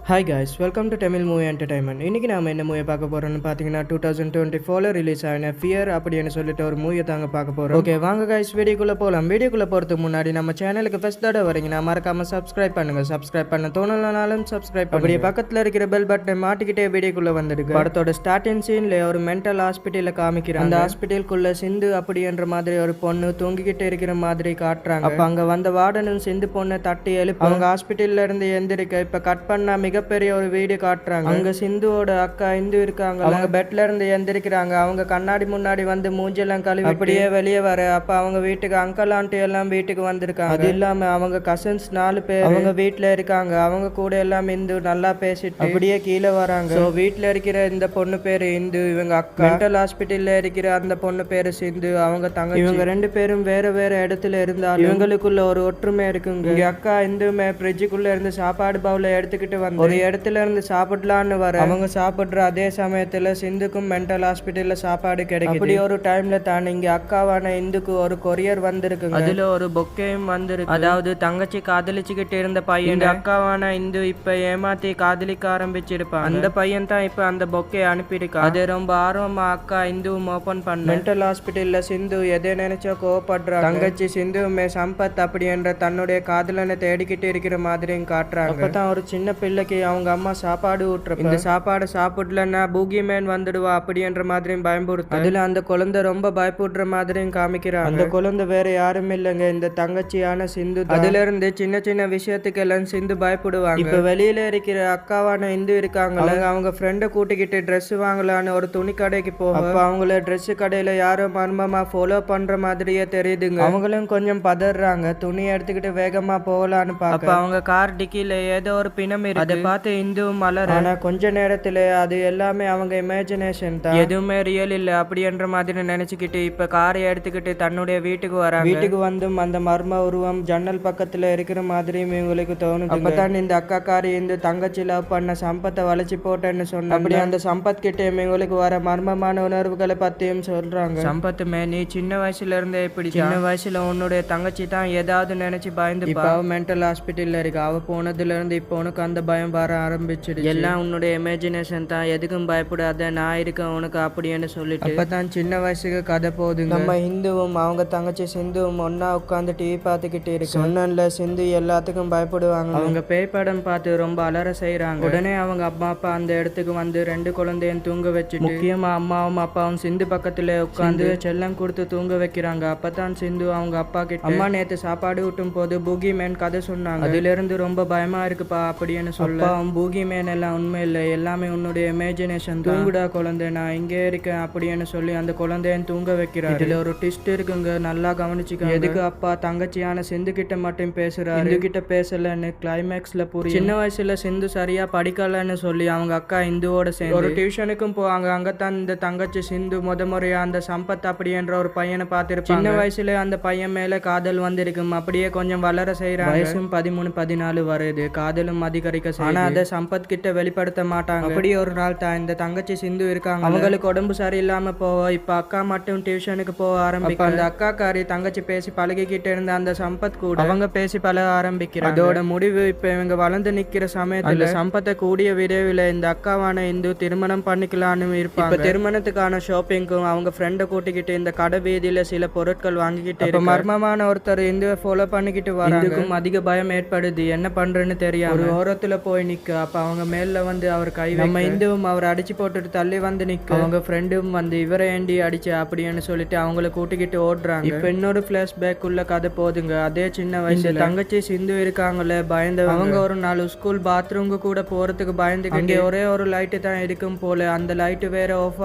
Hi guys, welcome to Tamil movie entertainment. இன்றைக்கி நாம் என்ன மூவியை பார்க்க போகிறோம்னு பார்த்தீங்கன்னா 2024 ரிலீஸ் ஆன ஃபியர் அப்படின்னு சொல்லிட்டு ஒரு மூவியை தாங்க பார்க்க போகிறோம். ஓகே வாங்க காய்ஸ், வீடியோக்குள்ளே போகலாம். வீடியோக்குள்ளே போகிறதுக்கு முன்னாடி நம்ம சேனலுக்கு ஃபஸ்ட் தடவை வரீங்கன்னா மறக்காமல் சப்ஸ்கிரைப் பண்ணுங்கள். சப்ஸ்கிரைப் பண்ண தோணலனாலும் சப்ஸ்கிரைப் அப்படியே பக்கத்தில் இருக்கிற பெல் பட்டனை மாட்டிக்கிட்டே வீடியோக்குள்ளே வந்துடுங்க. படத்தோட ஸ்டார்டிங் சீனில் ஒரு மென்டல் ஹாஸ்பிட்டலில் காமிக்கிறாங்க. அந்த ஹாஸ்பிட்டலுக்குள்ளே சிந்து அப்படின்ற மாதிரி ஒரு பொண்ணு தூங்கிக்கிட்டு இருக்கிற மாதிரி காட்டுறாங்க. அப்போ அங்கே வந்த வார்டனும் சிந்து பொண்ணை தட்டி எழுப்பி அவங்க ஹாஸ்பிட்டல்ல இருந்து எந்திரிக்க இப்போ கட் பண்ணா மிகப்பெரிய ஒரு வீடியோ காட்டுறாங்க. அங்க சிந்துவோட அக்கா இந்து இருக்காங்க. அவங்க பெட்ல இருந்து எந்திரிக்கிறாங்க. அவங்க கண்ணாடி முன்னாடி வந்து மூஞ்செல்லாம் கழுவி அப்படியே வெளியே வர அப்ப அவங்க வீட்டுக்கு அங்கிள் ஆண்டி எல்லாம் வீட்டுக்கு வந்திருக்காங்க. அது இல்லாம அவங்க கசின்ஸ் 4 பேர் அவங்க வீட்டுல இருக்காங்க. அவங்க கூட எல்லாம் இந்து நல்லா பேசிட்டு அப்படியே கீழே வராங்க. வீட்டுல இருக்கிற இந்த பொண்ணு பேரு இந்து, இவங்க அக்கா. மென்டல் ஹாஸ்பிட்டல்ல இருக்கிற அந்த பொண்ணு பேரு சிந்து, அவங்க தங்க. இவங்க 2 பேரும் வேற வேற இடத்துல இருந்தாலும் இவங்களுக்குள்ள ஒரு ஒற்றுமை இருக்குங்க. இங்க அக்கா இந்துமே ஃப்ரிட்ஜுக்குள்ள இருந்து சாப்பாடு பவுல எடுத்துக்கிட்டு வந்து ஒரு இடத்துல இருந்து சாப்பிடலான்னு வர அவங்க சாப்பிடுற அதே சமயத்துல சிந்துக்கும் மென்டல் ஹாஸ்பிட்டல்ல சாப்பாடு கிடைக்கும். அப்படி ஒரு டைம்ல தான் இங்க அக்காவான இந்துக்கு ஒரு கொரியர் வந்திருக்குங்க. அதுல ஒரு பொக்கையும் வந்திருக்கு. அதாவது தங்கச்சி காதலிச்சுக்கிட்டு இருந்த பையன் அக்காவான இந்து இப்ப ஏமாத்தி காதலிக்க ஆரம்பிச்சிருப்பான். அந்த பையன் தான் இப்ப அந்த பொக்கையை அனுப்பியிருக்கான். அது ரொம்ப ஆர்வமா அக்கா இந்துவும் ஓபன் பண்ண மென்டல் ஹாஸ்பிட்டல்ல சிந்து எதை நினைச்சா கோவப்படுறாங்க. தங்கச்சி சிந்துவுமே சம்பத் அப்படின்ற தன்னுடைய காதலனை தேடிக்கிட்டு இருக்கிற மாதிரியும் காட்டுறாங்க. அப்பதான் ஒரு சின்ன பிள்ளைக்கு அவங்க அம்மா சாப்பாடு ஊட்டுறப்ப இந்த சாப்பாடு சாப்பிடலன்னா பூகி மேன் வந்துடுவா அப்படின்ற மாதிரியும் பயன்படுத்து. அதுல அந்த குழந்தை ரொம்ப பயப்படுற மாதிரியும் காமிக்கிறாங்க. அந்த குழந்தை வேற யாரும் இல்லைங்க, இந்த தங்கச்சியான சிந்து. அதுல இருந்து சின்ன சின்ன விஷயத்துக்கு எல்லாம் சிந்து பயப்படுவாங்க. இப்ப வெளியில இருக்கிற அக்காவான இந்து இருக்காங்களா, அவங்க ஃப்ரெண்டை கூட்டிக்கிட்டு ட்ரெஸ் வாங்கலான்னு ஒரு துணி கடைக்கு போக அவங்கள ட்ரெஸ் கடையில யாரும் மர்மமா ஃபாலோ பண்ற மாதிரியே தெரியுதுங்க. அவங்களும் கொஞ்சம் பதறாங்க. துணி எடுத்துக்கிட்டு வேகமா போகலான்னு பார்க்க அவங்க கார் டிக்கில ஏதோ ஒரு பிணம் இருக்கு. அதை பார்த்து இந்து மலர். ஆனா கொஞ்ச நேரத்துல அது எல்லாமே அவங்க இமேஜினேஷன் தான், எதுவுமே ரியல் இல்ல அப்படின்ற மாதிரி நினைச்சுக்கிட்டு இப்ப காரை எடுத்துக்கிட்டு தன்னுடைய வீட்டுக்கு வராங்க. வீட்டுக்கு வந்தும் அந்த மர்ம உருவம் ஜன்னல் பக்கத்துல இருக்கிற மாதிரியும் இவங்களுக்கு தோணுது. அப்பதான் இந்த அக்கா காரி இந்த தங்கச்சி லவ் பண்ண சம்பத்தை வளைச்சு போட்டேன்னு சொன்ன அப்படி அந்த சம்பத் கிட்ட இவங்களுக்கு வர மர்மமான உணர்வுகளை பத்தியும் சொல்றாங்க. சம்பத்துமே நீ சின்ன வயசுல இருந்தே இப்படி சின்ன வயசுல உன்னுடைய தங்கச்சி தான் ஏதாவது நினைச்சு பயந்து மென்டல் ஹாஸ்பிட்டல்ல இருக்கு. அவ போனதுல இருந்து இப்போ உனக்கு அந்த பயம் வர ஆரம்பிச்சிடுச்சு. எல்லாம் உன்னுடைய இமேஜினேஷன் தான், எதுக்கும் பயப்படாத, நான் இருக்கேன் உனக்கு அப்படின்னு சொல்லிட்டு அப்பதான் சின்ன வயசுக்கு கதை போகுது. நம்ம இந்துவும் அவங்க தங்கச்சி சிந்துவும் ஒன்னா உட்காந்து டிவி பார்த்துக்கிட்டு இருக்கு. சொன்னல சிந்து எல்லாத்துக்கும் பயப்படுவாங்க. அவங்க பேய் படம் பார்த்து ரொம்ப அலற செய்யறாங்க. உடனே அவங்க அம்மா அப்பா அந்த இடத்துக்கு வந்து 2 குழந்தையும் தூங்க வச்சுட்டு முக்கியமா அம்மாவும் அப்பாவும் சிந்து பக்கத்துல உட்காந்து செல்லம் கொடுத்து தூங்க வைக்கிறாங்க. அப்பதான் சிந்து அவங்க அப்பா கிட்ட அம்மா நேத்து சாப்பாடு ஊட்டும் போது பூகி மேன் கதை சொன்னாங்க, அதுல இருந்து ரொம்ப பயமா இருக்குப்பா அப்படின்னு சொல்ல பூகி மேன் எல்லாம் உண்மை இல்லை, எல்லாமே உன்னுடைய இமேஜினேஷன், தூங்குடா குழந்தை, நான் இங்கே இருக்கேன் அப்படின்னு சொல்லி அந்த குழந்தையும் தூங்க வைக்கிறார். இதுல ஒரு ட்விஸ்ட் இருக்குங்க, நல்லா கவனிச்சுக்க. எதுக்கு அப்பா தங்கச்சியான சிந்து கிட்ட மட்டும் பேசுறாரு, இந்து கிட்ட பேசலன்னு கிளைமேக்ஸ்ல புரியும். சின்ன வயசுல சிந்து சரியா படிக்கலன்னு சொல்லி அவங்க அக்கா இந்துவோட சேர்ந்து ஒரு டியூஷனுக்கும் போவாங்க. அங்கத்தான் இந்த தங்கச்சி சிந்து முறையா அந்த சம்பத் அப்படின்ற ஒரு பையனை பார்த்திருப்பாங்க. சின்ன வயசுல அந்த பையன் மேல காதல் வந்திருக்கும். அப்படியே கொஞ்சம் வளர செய்யறாங்க. வயசும் 13-14 வருது. காதலும் அதிகரிக்க. ஆனா அதை சம்பத் கிட்ட வெளிப்படுத்த மாட்டாங்க. அப்படி ஒரு நாள் தான் இந்த தங்கச்சி சிந்து இருக்காங்க, அவங்களுக்கு உடம்பு சரியில்லாம போவா. இப்ப அக்கா மட்டும் டியூஷனுக்கு போக ஆரம்பிக்க அந்த அக்கா காரி தங்கச்சி பேசி பழகிக்கிட்டு இருந்த அந்த சம்பத் கூட அவங்க பேசி பழக ஆரம்பிக்கிறாங்க. அதோட முடிவு இப்ப இவங்க வளர்ந்து நிக்கிற சமயத்துல சம்பத்தை கூடிய விரைவில் இந்த அக்காவான இந்து திருமணம் பண்ணிக்கலான்னு இருப்பாங்க. இப்ப திருமணத்துக்கான ஷாப்பிங்கும் அவங்க ஃப்ரெண்டை கூட்டிக்கிட்டு இந்த கடை வீதியில சில பொருட்கள் வாங்கிக்கிட்டு மர்மமான ஒருத்தர் இந்துவை ஃபாலோ பண்ணிக்கிட்டு வராங்க. அதிக பயம் ஏற்படுது, என்ன பண்றேன்னு தெரியாது. ஒரு ஓரத்துல போய் நிக்க அப்ப அவங்க மேல வந்து அவர் கை நம்ம இந்துவும் அவர் அடிச்சு போட்டுட்டு தள்ளி வந்து நிக்க அவங்க ஃப்ரெண்டும் வந்து இவரை ஏண்டி அடிச்சு அப்படின்னு சொல்லிட்டு அவங்கள கூட்டிக்கிட்டு ஓடுறாங்க. இப்ப இன்னொரு பிளாஷ்பேக் உள்ள கதை போதுங்க. அதே சின்ன வயசுல தங்கச்சி சிந்து இருக்காங்கல்ல பயந்து அவங்க ஒரு நாள் ஸ்கூல் பாத்ரூம்க்கு கூட போறதுக்கு பயந்துக்கிட்டு ஒரே ஒரு லைட்டு தான் இருக்கும் போல அந்த லைட்டு வேற ஆஃப்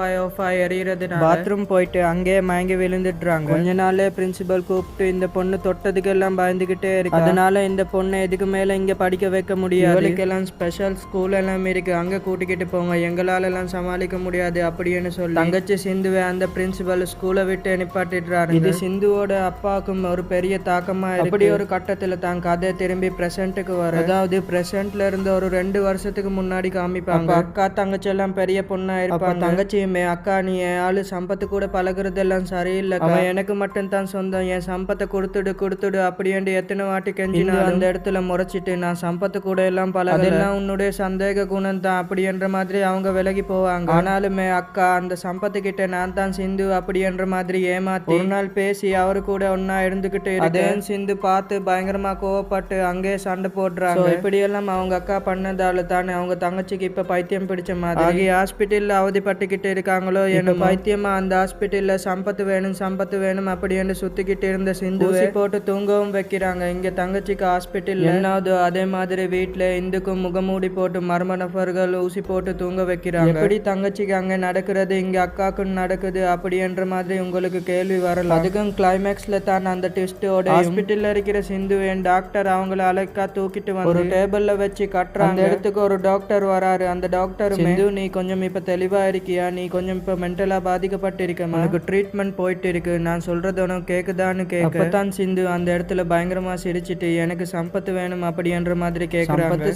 ஆகி எறியறதுனால பாத்ரூம் போயிட்டு அங்கேயே மயங்கி விழுந்துடுறாங்க. கொஞ்ச நாளே பிரின்சிபல் கூப்பிட்டு இந்த பொண்ணு தொட்டதுக்கு எல்லாம் பயந்துகிட்டே இருக்கு. அதனால இந்த பொண்ணை இதுக்கு மேல இங்க படிக்க வைக்க முடியாது, ஸ்பெஷல் ஸ்கூல் எல்லாம் இருக்கு, அங்க கூட்டிக்கிட்டு போங்க, எங்களால எல்லாம் சமாளிக்க முடியாது அப்படின்னு சொல்லி தங்கச்சி சிந்துவை அந்த பிரின்சிபல் ஸ்கூலை விட்டு நிப்பாட்டிடுறாரு. இது சிந்துவோட அப்பாவுக்கும் ஒரு பெரிய தாக்கமா இருக்கு. அப்படி ஒரு கட்டத்துல தான் கதை திரும்பி பிரசன்ட்டுக்கு வர, அதாவது பிரசன்ட்ல இருந்து ஒரு 2 வருஷத்துக்கு முன்னாடி காமிப்பாங்க. அக்கா தங்கச்சி எல்லாம் பெரிய பொண்ணா இருப்பாங்க. தங்கச்சியுமே அக்கா நீ என் ஆளு சம்பத்து கூட பழகுறது எல்லாம் சரியில்லை, எனக்கு மட்டும் தான் சொந்தம், என் சம்பத்தை கொடுத்துடு அப்படின்னு எத்தனை வாட்டி கெஞ்சினா அந்த இடத்துல முறைச்சிட்டு நான் சம்பத்து கூட எல்லாம் பழக அதெல்லாம் உன்னுடைய சந்தேக குணம் தான் அப்படி என்ற மாதிரி அவங்க விலகி போவாங்க. ஆனாலுமே அக்கா அந்த சம்பத்து கிட்ட நான் தான் சிந்து அப்படி என்ற மாதிரி ஏமாத்தி ஒரு நாள் பேசி அவரு கூட ஒன்னா இருந்துகிட்டு அதே சிந்து பார்த்து பயங்கரமா கோவப்பட்டு அங்கே சண்டை போடுறாங்க. இப்படியெல்லாம் அவங்க அக்கா பண்ணதால தானே அவங்க தங்கச்சிக்கு இப்ப பைத்தியம் பிடிச்ச மாதிரி ஹாஸ்பிட்டல்ல அவதிப்பட்டுக்கிட்டு இருக்காங்களோ என்ன பைத்தியமா அந்த ஹாஸ்பிட்டல்ல சம்பத்து வேணும் அப்படி என்று சுத்திக்கிட்டு இருந்த சிந்து ஊசி போட்டு தூங்கவும் வைக்கிறாங்க. இங்க தங்கச்சிக்கு ஹாஸ்பிட்டல் என்னாவது அதே மாதிரி வீட்டுல இந்துக்கும் முகமூடி போட்டு மர்ம நபர்கள் ஊசி போட்டு தூங்க வைக்கிறாங்க. எப்படி தங்கச்சிக்கு அங்க நடக்கிறது இங்க அக்காக்கும் நடக்குது அப்படி என்ற மாதிரி உங்களுக்கு கேள்வி வரலாம். அதுக்கும் கிளைமேக்ஸ்ல தான் அந்த ட்விஸ்டோட ஹாஸ்பிட்டல்ல இருக்கிற சிந்து என் டாக்டர் அவங்கள அழைக்கா தூக்கிட்டு வந்து ஒரு டேபிள்ல வச்சு கட்டுறாங்க. அந்த இடத்துக்கு ஒரு டாக்டர் வராரு. அந்த டாக்டர் சிந்து நீ கொஞ்சம் இப்ப தெளிவா இருக்கியா, நீ கொஞ்சம் இப்ப மென்டலா பாதிக்கப்பட்டிருக்க, உனக்கு ட்ரீட்மெண்ட் போயிட்டு இருக்கு, நான் சொல்றது உனக்கு கேக்குதான்னு கேட்கத்தான் சிந்து அந்த இடத்துல பயங்கரமா சிரிச்சிட்டு எனக்கு சம்பத்து வேணும் அப்படி என்ற மாதிரி கேக்குறாங்க.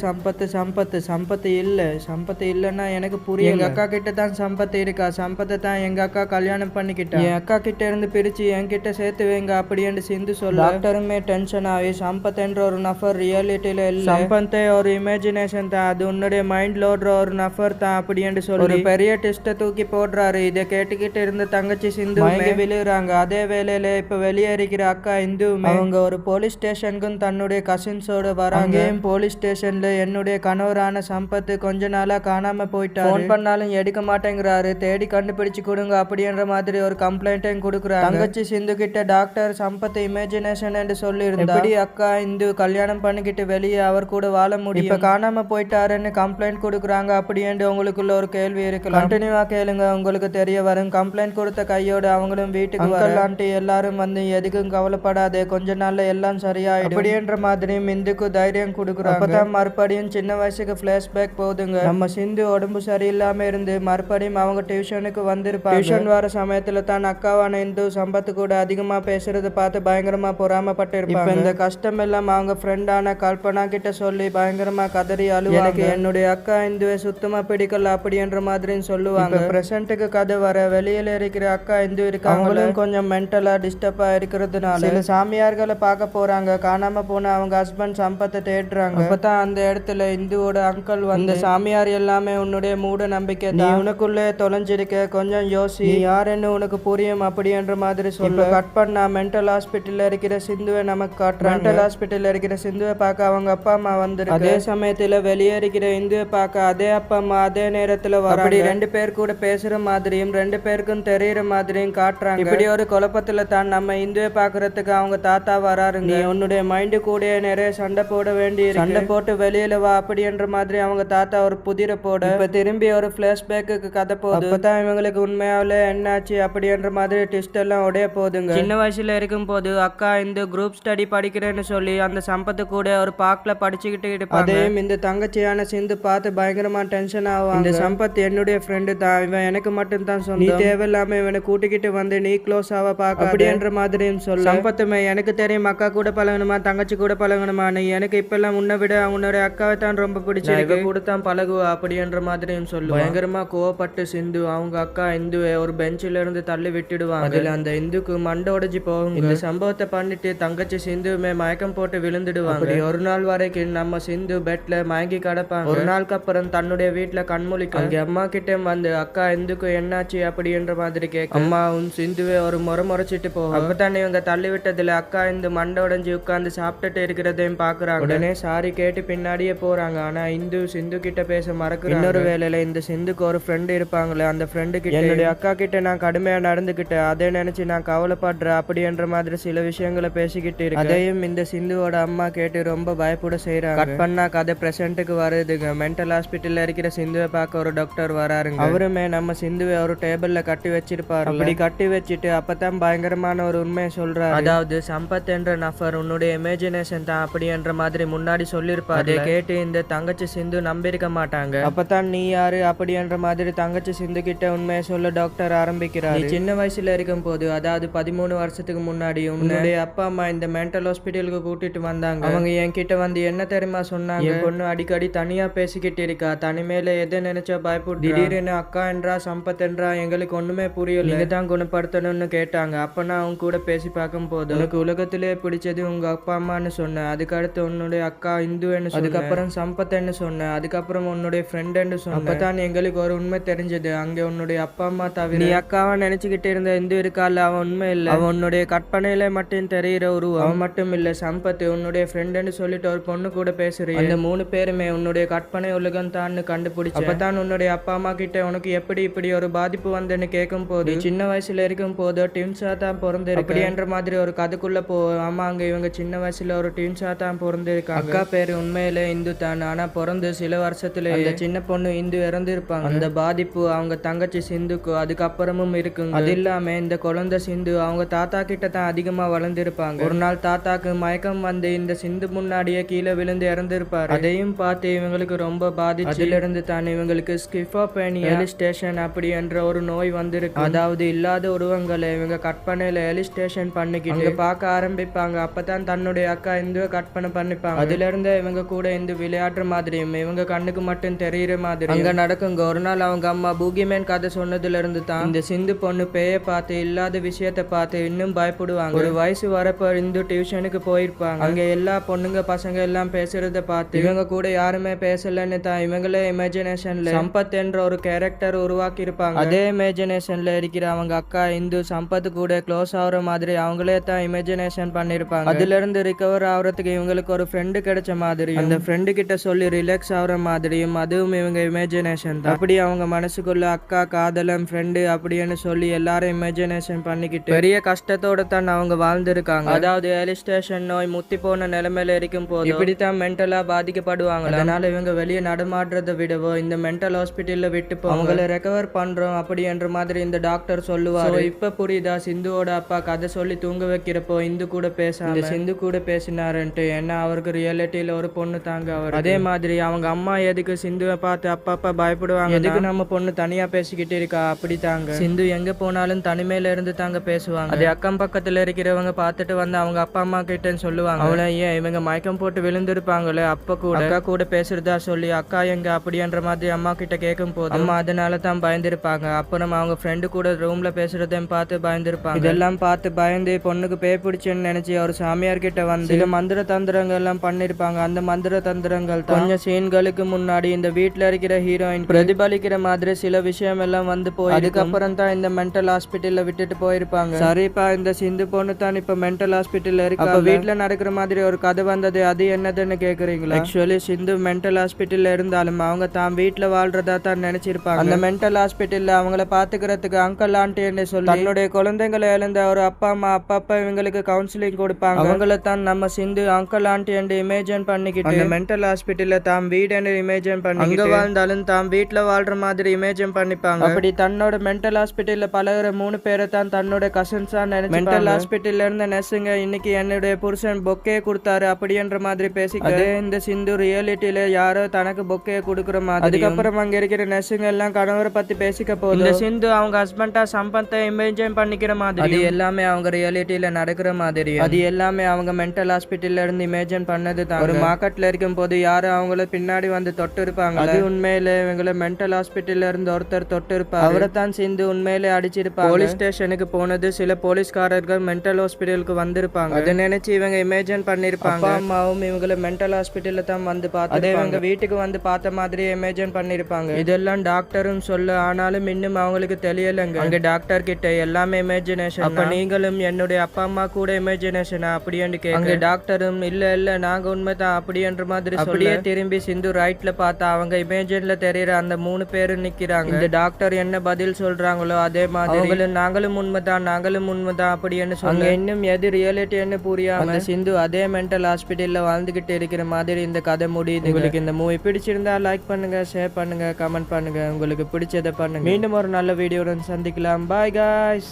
சம்பத்து இல்லன்னா எனக்கு புரியல. எங்க அக்கா கிட்ட தான் சம்பத்து இருக்கா, சம்பத்தை தான் எங்க அக்கா கல்யாணம் பண்ணிக்கிட்டா, என் அக்கா கிட்ட இருந்து பிரிச்சு என்கிட்ட சேர்த்து வைங்க அப்படி என்று சிந்து சொல்ல டாக்டருமே டென்ஷன் ஆகி சம்பத் என்ற ஒரு நபர் ரியாலிட்டியில இல்ல, சம்பத்தே ஒரு இமேஜினேஷன் தான், அது உன்னுடைய மைண்ட்ல ஓடுற ஒரு நபர் தான் அப்படி என்று சொல்லி ஒரு பெரிய டெஸ்ட்டை தூக்கி போடுறாரு. இதை கேட்டுக்கிட்டு இருந்த தங்கச்சி சிந்து விழுறாங்க. அதே வேளையில இப்ப வெளியே இருக்கிற அக்கா இந்து அவங்க ஒரு போலீஸ் ஸ்டேஷனுக்கும் தன்னுடைய கசின்ஸோட வராங்க. போலீஸ் ஸ்டேஷன்ல என்னுடைய கணவரான சம்பத் கொஞ்ச நாளா காணாம போயிட்டாரு, போன் பண்ணாலும் எடுக்க மாட்டேங்கிறாரு, தேடி கண்டுபிடிச்சு கொடுங்க அப்படின்ற மாதிரி ஒரு கம்ப்ளைண்ட்டையும் கொடுக்குறாங்க. தங்கச்சி சிந்து கிட்ட டாக்டர் சம்பத் இமேஜினேஷன் என்று சொல்லி இருந்தா எப்படி அக்கா இந்து கல்யாணம் பண்ணிக்கிட்டு வெளியே அவர் கூட வாழ முடியும், இப்ப காணாம போயிட்டாருன்னு கம்ப்ளைண்ட் கொடுக்குறாங்க அப்படி என்று உங்களுக்குள்ள ஒரு கேள்வி இருக்கலாம். கண்டினியூவா கேளுங்க, உங்களுக்கு தெரிய வரும். கம்ப்ளைண்ட் கொடுத்த கையோட அவங்களும் வீட்டுக்கு வரலான்ட்டு எல்லாரும் வந்து எதுக்கும் கவலைப்படாதே, கொஞ்ச நாள்ல எல்லாம் சரியாயிடும் அப்படின்ற மாதிரி இந்துக்கு தைரியம் கொடுக்குறாங்க. அப்பதான் மறுபடியும் சின்ன வயசுக்கு பிளாஷ்பேக் போகுதுங்க. நம்ம சிந்து உடம்பு சரியில்லாம இருந்து மறுபடியும் அவங்க டியூஷனுக்கு வந்திருப்பாங்க. டியூஷன் வர சமயத்துல தான் அக்காவான இந்து சம்பத்து கூட அதிகமா பேசுறத பார்த்து பயங்கரமா பொறாமப்பட்டு இருப்பாங்க. இந்த கஷ்டம் எல்லாம் அவங்க ஃப்ரெண்டான கல்பனா கிட்ட சொல்லி பயங்கரமா கதறி அழுவாங்க. என்னுடைய அக்கா இந்துவை சுத்தமா பிடிக்கல அப்படின்ற மாதிரி சொல்லுவாங்க. பிரசன்ட்டுக்கு கதை வர வெளியில இருக்கிற அக்கா இந்து இருக்காங்க கொஞ்சம் மென்டலா டிஸ்டர்பா இருக்கிறதுனால சில சாமியார்களை பார்க்க போறாங்க. காணாம போன அவங்க ஹஸ்பண்ட் சம்பத்தை தேடுறாங்க. அப்பதான் அந்த இடத்துல இந்துவோட அங்கிள் வந்து சாமியார் எல்லாமே உன்னுடைய மூட நம்பிக்கை, நீ உனக்குள்ளே தொலைஞ்சிருக்க, கொஞ்சம் யோசி, யாருன்னு உனக்கு புரியும் அப்படின்ற மாதிரி சொல்ல கட் பண்ணா மென்டல் ஹாஸ்பிட்டல்ல இருக்கிற சிந்துவை நமக்கு காட்டுறாங்க. மென்டல் ஹாஸ்பிட்டல்ல இருக்கிற சிந்துவை பார்க்க அவங்க அப்பா அம்மா வந்துருக்கு. அதே சமயத்துல வெளியே இருக்கிற இந்துவை பார்க்க அதே அப்பா அம்மா அதே நேரத்துல அப்படி ரெண்டு பேர் கூட பேசுற மாதிரியும் ரெண்டு பேருக்கும் தெரியற மாதிரியும் காட்டுறாங்க. இப்படி ஒரு குழப்பத்துல தான் நம்ம இந்துவை பாக்குறதுக்கு அவங்க தாத்தா வராருங்க. நீ உன்னுடைய மைண்டு கூட நிறைய சண்டை போட வேண்டி சண்டை போட்டு வெளியில வா அப்படின்ற மாதிரி அவங்க தாத்தா ஒரு புதிர போட இப்ப திரும்பி ஒரு பிளாஷ்பேக்கு கதை போகுது. அப்பதான் இவங்களுக்கு உண்மையாவில என்னாச்சு அப்படின்ற மாதிரி ட்விஸ்ட் எல்லாம் உடைய போகுதுங்க. சின்ன வயசுல இருக்கும் போது அக்கா இந்த குரூப் ஸ்டடி படிக்கிறேன்னு சொல்லி அந்த சம்பத்து கூட ஒரு பார்க்ல படிச்சுக்கிட்டு இருப்பாங்க. அதையும் இந்த தங்கச்சியான சிந்து பார்த்து பயங்கரமா டென்ஷன் ஆகும். இந்த சம்பத் என்னுடைய ஃப்ரெண்டு தான், இவன் எனக்கு மட்டும் தான் சொந்தம், நீ தேவையில்லாம இவனை கூட்டிக்கிட்டு வந்து நீ க்ளோஸ் ஆவ பாக்க அப்படின்ற மாதிரியும் சொல்ல சம்பத்துமே எனக்கு தெரியும் அக்கா கூட பழகணுமா தங்கச்சி கூட பழகணுமா, நீ எனக்கு இப்பெல்லாம் உன்னை விட உன்னுடைய அக்காவை தான் ரொம்ப பிடிச்சிருக்கு, கூட தான் பழகுவா அப்படின்ற மாதிரியும் சொல்லு. பயங்கரமா கோவப்பட்டு சிந்து அவங்க அக்கா இந்துவை ஒரு பெஞ்சில இருந்து தள்ளி விட்டுடுவாங்க. அதுல அந்த இந்துக்கு மண்டை உடைஞ்சு போகும். இந்த சம்பவத்தை பண்ணிட்டு தங்கச்சி சிந்துமே மயக்கம் போட்டு விழுந்துடுவாங்க. ஒரு நாள் வரைக்கும் நம்ம சிந்து பெட்ல மயங்கி கிடப்பாங்க. ஒரு நாளுக்கு அப்புறம் தன்னுடைய வீட்டுல கண்மொழிக்கு அங்க அம்மா கிட்ட வந்து அக்கா இந்துக்கு என்னாச்சு அப்படின்ற மாதிரி கேட்க அம்மா உன் சிந்துவை ஒரு முறைச்சிட்டு போகும். அப்பதான் இவங்க தள்ளி விட்டதுல அக்கா இந்த மண்டை உடைஞ்சு உட்காந்து சாப்பிட்டுட்டு இருக்கிறதையும் பாக்குறாங்க. உடனே சாரி கேட்டு பின்னாடியே போறாங்க. ஆனா இந்து சிந்து கிட்ட பேச மறக்குறாங்க. இன்னொரு வேலையில இந்த சிந்துக்கு ஒரு ஃப்ரெண்டு இருப்பாங்களே, அந்த ஃப்ரெண்டு கிட்ட என்னுடைய அக்கா கிட்ட நான் கடுமையா நடந்துகிட்டேன், அதை நினைச்சு நான் கவலைப்படுறேன் அப்படின்ற மாதிரி சில விஷயங்களை பேசிக்கிட்டு இருக்கு. அதையும் இந்த சிந்துவோட அம்மா கேட்டு ரொம்ப பயப்பட செய்யறாங்க. கட் பண்ணா கதை பிரசன்ட்டுக்கு வருதுங்க. மென்டல் ஹாஸ்பிட்டல்ல இருக்கிற சிந்துவை பார்க்க ஒரு டாக்டர் வராருங்க. அவருமே நம்ம சிந்துவை ஒரு டேபிள்ல கட்டி வச்சிருப்பாரு. அப்படி கட்டி வச்சுட்டு அப்பதான் பயங்கரமான ஒரு உண்மையை சொல்றாரு. அதாவது சம்பத் என்ற நபர் உன்னுடைய இமேஜினேஷன் தான் அப்படின்ற மாதிரி முன்னாடி சொல்லிருப்பாரு. அதை கேட்டு இந்த தங்கச்சி சிந்து நம்பியிருக்க மாட்டாங்க. அப்பதான் நீ யாரு அப்படின்ற மாதிரி தங்கச்சி சிந்து கிட்ட உண்மையை சொல்ல டாக்டர் ஆரம்பிக்கிறாரு. சின்ன வயசுல இருக்கும் போது அதாவது 13 வருஷத்துக்கு முன்னாடி உன்னுடைய அப்பா அம்மா இந்த மென்டல் ஹாஸ்பிட்டலுக்கு கூட்டிட்டு வந்தாங்க. அவங்க என்கிட்ட வந்து என்ன தெரியுமா சொன்னாங்க, என் பொண்ணு அடிக்கடி தனியா பேசிக்கிட்டு இருக்கா, தனிமையில எதை நினைச்சா பயப்பட்டு திடீர்னு அக்கா என்றா சம்பத் என்றா எங்களுக்கு ஒண்ணுமே புரியல, நீங்க தான் குணப்படுத்தணும்னு கேட்டாங்க. அப்ப நான் அவங்க கூட பேசி பார்க்கும் போது உனக்கு உலகத்திலே பிடிச்சது உங்க அப்பா அம்மான்னு சொன்னேன், அதுக்கடுத்து உன்னுடைய அக்கா இந்துன்னு சொன்னேன். அதுக்கப்புறம் அதுக்கப்புறம் சம்பத்ன்னு சொன்னேன், அதுக்கப்புறம் உன்னுடைய ஃப்ரெண்டுன்னு சொன்னேன். அப்பதான் எங்களுக்கு ஒரு உண்மை தெரிஞ்சது, அங்க உன்னுடைய அப்பா அம்மா தவிர நீ அக்காவை நினைச்சுக்கிட்டு இருந்த இந்து இருக்கால, அவன் உண்மை இல்ல, அவன் உன்னுடைய கற்பனையில மட்டும் தெரிகிற உருவம். அவன் மட்டும் இல்ல சம்பத், உன்னுடைய ஃப்ரெண்டுன்னு சொல்லிட்டு ஒரு பொண்ணு கூட பேசுறீங்க. அந்த 3 பேருமே உன்னுடைய கற்பனை உலகம் தான் கண்டுபிடிச்சு. அப்பதான் உன்னுடைய அப்பா அம்மா கிட்ட உனக்கு எப்படி இப்படி ஒரு பாதிப்பு வந்தேன்னு கேட்கும் போது, சின்ன வயசுல இருக்கும் போது ட்வின்ஸா தான் பிறந்திருக்கு அப்படின்ற மாதிரி ஒரு கதைக்குள்ள ஆமா அங்க இவங்க சின்ன வயசுல ஒரு ட்வின்ஸா தான் பிறந்திருக்காங்க. அக்கா பேரு உண்மையில இந்து தான், ஆனா பிறந்து சில வருஷத்துல அந்த சின்ன பொண்ணு இந்து இறந்திருப்பாங்க. அந்த பாதிப்பு அவங்க தங்கச்சி சிந்துக்கு அதுக்கப்புறமும் இருக்குங்க. அது இல்லாம இந்த குழந்தை சிந்து அவங்க தாத்தா கிட்ட தான் அதிகமா வளர்ந்திருப்பாங்க. ஒரு நாள் தாத்தாக்கு மயக்கம் வந்து இந்த சிந்து முன்னாடியே கீழே விழுந்து இறந்திருப்பாரு. அதையும் பார்த்து இவங்களுக்கு ரொம்ப பாதிச்சு, அதுல இருந்து தான் இவங்களுக்கு ஸ்கிசோஃப்ரெனியா எலிஸ்டேஷன் அப்படி என்ற ஒரு நோய் வந்திருக்கு. அதாவது இல்லாத உருவங்களை இவங்க கற்பனையில எலிஸ்டேஷன் பண்ணிக்கிட்டு பார்க்க ஆரம்பிப்பாங்க. அப்பதான் தன்னுடைய அக்கா இந்துவை கற்பனை பண்ணிப்பாங்க. அதுல இருந்து இவங்க கூட இந்து விளையாடுற மாதிரியும் இவங்க கண்ணுக்கு மட்டும் தெரியுற மாதிரி அங்க நடக்குங்க. ஒரு நாள் அவங்க அம்மா பூகிமேன் கதை சொன்னதுல இருந்து தான் இந்த சிந்து பொண்ணு பேய பார்த்து இல்லாத விஷயத்த பார்த்து இன்னும் பயப்படுவாங்க. ஒரு வயசு வரப்ப இந்து டியூஷனுக்கு போயிருப்பாங்க. அங்க எல்லா பொண்ணுங்க பசங்க எல்லாம் பேசுறத பார்த்து இவங்க கூட யாருமே பேசலன்னு தான் இவங்களே இமேஜினேஷன்ல சம்பத் என்ற ஒரு கேரக்டர் உருவாக்கி இருப்பாங்க. அதே இமேஜினேஷன்ல இருக்கிற அவங்க அக்கா இந்து சம்பத் கூட க்ளோஸ் ஆகுற மாதிரி அவங்களே தான் இமேஜினேஷன் பண்ணிருப்பாங்க. அதுல இருந்து ரிகவர் ஆகுறதுக்கு இவங்களுக்கு ஒரு ஃப்ரெண்டு கிடைச்ச மாதிரி, அந்த ஃப்ரெண்டு கிட்ட சொல்லி ரிலாக்ஸ் ஆகுற மாதிரியும் அதுவும் இவங்க இமேஜினேஷன் தான். அப்படி அவங்க மனசுக்குள்ள அக்கா காதலம் ஃப்ரெண்டு அப்படின்னு சொல்லி எல்லாரும் இமேஜினேஷன் பண்ணிக்கிட்டு பெரிய கஷ்டத்தோட தான் அவங்க வாழ்ந்திருக்காங்க. அதாவது எலிஸ்டேஷன் நோய் முத்தி போன நிலைமையில இருக்கும் போது இப்படித்தான் மென்டலா பாதிக்கப்படுவாங்க. அதனால இவங்க வெளியே நடமாடுறதை விடவோ இந்த மென்டல் ஹாஸ்பிட்டல்ல விட்டு அவங்களை ரெக்கவர் பண்றோம் அப்படி என்ற மாதிரி இந்த டாக்டர் சொல்லுவாரு. இப்ப புரியுதா சிந்துவோட அப்பா கதை சொல்லி தூங்க வைக்கிறப்போ இந்து கூட பேசாம சிந்து கூட பேசினாருன்ட்டு. ஏன்னா அவருக்கு ரியாலிட்டியில ஒரு பொண்ணு தாங்க அவர். அதே மாதிரி அவங்க அம்மா எதுக்கு சிந்துவை பார்த்து அப்பா பயப்படுவாங்க, எதுக்கு நம்ம பொண்ணு தனியா பேசிக்கிட்டு இருக்கா அப்படி தாங்க. சிந்து எங்க போனாலும் தனிமையில இருந்து தாங்க பேசுவாங்க. அதே அக்கம் பக்கத்துல இருக்கிறவங்க பார்த்துட்டு வந்து அவங்க அப்பா அம்மா கிட்ட சொல்லுவாங்க, அவளை ஏன் இவங்க மயக்கம் போட்டு விழுந்திருப்பாங்களே அப்ப கூட அக்கா கூட பேசுறதா சொல்லி அக்கா எங்க அப்படின்ற மாதிரி அம்மா கிட்ட கேட்கும் போது அம்மா அதனால தான் பயந்துருப்பாங்க. அப்புறம் அவங்க ஃப்ரெண்டு கூட ரூம்ல பேசுறதையும் பார்த்து பயந்துருப்பாங்க. இதெல்லாம் பார்த்து பயந்து பொண்ணுக்கு பேய் பிடிச்சுன்னு நினைச்சு அவர் சாமியார் கிட்ட வந்து சில மந்திர தந்திரங்கள் எல்லாம் பண்ணிருப்பாங்க. அந்த மந்திர தந்திரங்கள் கொஞ்சம் சீன்களுக்கு முன்னாடி இந்த வீட்டுல இருக்கிற ஹீரோயின் பிரதிபலிக்கிற மாதிரி சில விஷயம் எல்லாம் வந்து போய் அதுக்கப்புறம் தான் இந்த மென்டல் ஹாஸ்பிட்டல்ல விட்டுட்டு போயிருப்பாங்க. சரிப்பா இந்த சிந்து பொண்ணு தான் இப்ப மென்டல் ஹாஸ்பிட்டல்ல இருக்கு, அப்ப வீட்டுல நடக்கிற மாதிரி ஒரு கதை வந்தது, அது என்னதுன்னு கேக்குறீங்களா? ஆக்சுவலி சிந்து மென்டல் ஹாஸ்பிட்டல்ல இருந்தாலும் அவங்க தான் வீட்டுல வாழ்றதா தான் நினைச்சிருப்பாங்க. அந்த மென்டல் ஹாஸ்பிட்டல்ல அவங்கள பாத்துக்கிறதுக்கு அங்கிள் ஆண்டின்னு சொல்லி தன்னுடைய குழந்தைங்களை இழந்த ஒரு அப்பா அம்மா அப்பப்ப இவங்களுக்கு கவுன்சிலிங் கொடுப்பாங்க. அவங்கள தான் நம்ம சிந்து அங்கிள் ஆண்டி என்று இமேஜின் பண்ணிக்கிட்டு அந்த மென்டல் ஹாஸ்பிட்டல்ல தாம் வீடுன்னு இமேஜின் பண்ணி அங்க வாழ்ந்தாலும் தாம் வீட்டுல வாழ்ற மாதிரி இமேஜின் பண்ணிப்பாங்க. அப்படி தன்னோட மென்டல் ஹாஸ்பிட்டல்ல பழகுற 3 பேரை தான் தன்னோட கசின்ஸா நினைச்சு மென்டல் ஹாஸ்பிட்டல்ல இருந்த நர்ஸுங்க இன்னைக்கு என்னுடைய புருஷன் பொக்கே கொடுத்தாரு அப்படின்ற மாதிரி பேசிக்கிட்டு இந்த சிந்து ரியாலிட்டியில யாரோ தனக்கு பொக்கே கொடுக்குற மாதிரி. அதுக்கப்புறம் அங்க இருக்கிற நர்ஸுங்க எல்லாம் கணவரை பத்தி பேசிக்க போது இந்த சிந்து அவங்க ஹஸ்பண்டா சம்பத்தை இமேஜின் பண்ணிக்கிற மாதிரி, அது எல்லாமே அவங்க ரியாலிட்டியில நடக்கிற மாதிரி, அது எல்லாமே அவங்க மென்டல் ஹாஸ்பிட்டல்ல இருந்து இமேஜின் பண்ணது தான். ஒரு மார்க்கெட்ல இருக்கும் போது யாரும் அவங்கள பின்னாடி வந்து தொட்டு இருப்பாங்க, அது உண்மையில இவங்களை மென்டல் ஹாஸ்பிட்டல்ல இருந்து ஒருத்தர் தொட்டு இருப்பாங்க. அவரை தான் சிந்து உண்மையிலே அடிச்சிருப்பாங்க. போலீஸ் ஸ்டேஷனுக்கு போனது சில போலீஸ்காரர்கள் மென்டல் ஹாஸ்பிட்டலுக்கு வந்திருப்பாங்க. அதை நினைச்சு இவங்க இமேஜின் பண்ணிருப்பாங்க. அப்பா அம்மாவும் இவங்களை மென்டல் ஹாஸ்பிட்டல்ல தான் வந்து பார்த்து அதே இவங்க வீட்டுக்கு வந்து பார்த்த மாதிரி இமேஜின் பண்ணிருப்பாங்க. இதெல்லாம் டாக்டரும் சொல்ல, ஆனாலும் இன்னும் அவங்களுக்கு தெரியலங்க. அங்க டாக்டர் கிட்ட எல்லாமே இமேஜினேஷன், அப்ப நீங்களும் என்னுடைய அப்பா அம்மா கூட இமேஜினேஷனா அப்படின்னு கேட்க டாக்டரும் இல்ல நாங்க உண்மைதான் அப்படின்ற மாதிரி அப்படியே திரும்பி சிந்து ரைட்ல பார்த்தா அவங்க இமேஜின்ல தெரியற அந்த 3 பேரும் நிக்கிறாங்க. இந்த டாக்டர் என்ன பதில் சொல்றாங்களோ அதே மாதிரி நாங்களும் உண்மைதான் அப்படின்னு சொல்லுங்க. இன்னும் எது ரியாலிட்டின்னு புரியாம அந்த சிந்து அதே மென்டல் ஹாஸ்பிட்டல்ல வாழ்ந்துகிட்டு இருக்கிற மாதிரி இந்த கதை முடியுது. உங்களுக்கு இந்த மூவி பிடிச்சிருந்தா லைக் பண்ணுங்க, ஷேர் பண்ணுங்க, கமெண்ட் பண்ணுங்க, உங்களுக்கு பிடிச்சதை பண்ணுங்க. மீண்டும் ஒரு நல்ல வீடியோவுடன் சந்திக்கலாம். Bye guys.